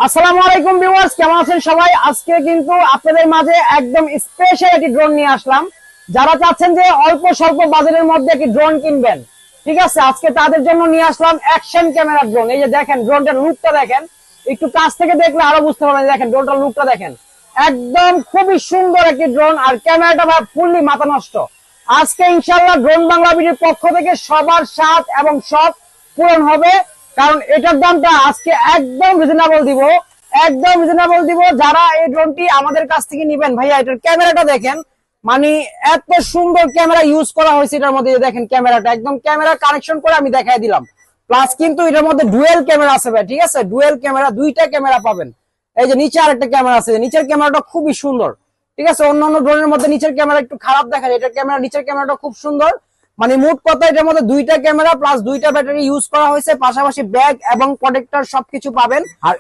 আসসালামু আলাইকুম ভিউয়ার্স, কেমন আছেন সবাই? আজকে কিন্তু আপনাদের মাঝে একদম স্পেশাল একটি ড্রোন নিয়ে আসলাম। যারা চাচ্ছেন যে অল্প স্বল্প বাজেটের মধ্যে একটি ড্রোন কিনবেন, ঠিক আছে, আজকে তাদের জন্য নিয়ে আসলাম অ্যাকশন ক্যামেরা ড্রোন। এই যে দেখেন ড্রোনটার লুকটা দেখেন, একটু কাছ থেকে দেখলে আরো বুঝতে পারবেন। দেখেন ড্রোনটার লুকটা দেখেন, একদম খুবই সুন্দর একটি ড্রোন। আর ক্যামেরাটা ভাই ফুললি মাথা নষ্ট। আজকে ইনশাআল্লাহ ড্রোন বাংলা ভিডিওর পক্ষ থেকে সবার স্বাদ এবং শখ পূরণ হবে, কারণ এটার দামটা আজকে একদম রিজনেবল দিব, একদম রিজনেবল দিব। যারা এই ড্রোনটি আমাদের কাছ থেকে নিবেন, ভাইয়া এটার ক্যামেরাটা দেখেন, মানে এত সুন্দর ক্যামেরা ইউজ করা হয়েছে এটার মধ্যে। দেখেন ক্যামেরাটা একদম ক্যামেরা কানেকশন করে আমি দেখাই দিলাম। প্লাস কিন্তু এটার মধ্যে ডুয়েল ক্যামেরা আছে ভাই, ঠিক আছে, ডুয়েল ক্যামেরা, দুইটা ক্যামেরা পাবেন। এই যে নিচে আরেকটা ক্যামেরা আছে, নিচের ক্যামেরাটা খুবই সুন্দর, ঠিক আছে। অন্যান্য ড্রোনের মধ্যে নিচের ক্যামেরা একটু খারাপ দেখায়, এটার ক্যামেরা, নিচের ক্যামেরাটা খুব সুন্দর। মানে মোট কথা এটার মধ্যে দুইটা ক্যামেরা প্লাস দুইটা ব্যাটারি ইউজ করা হয়েছে, পাশাপাশি ব্যাগ এবং প্রোটেক্টর সবকিছু পাবেন। আর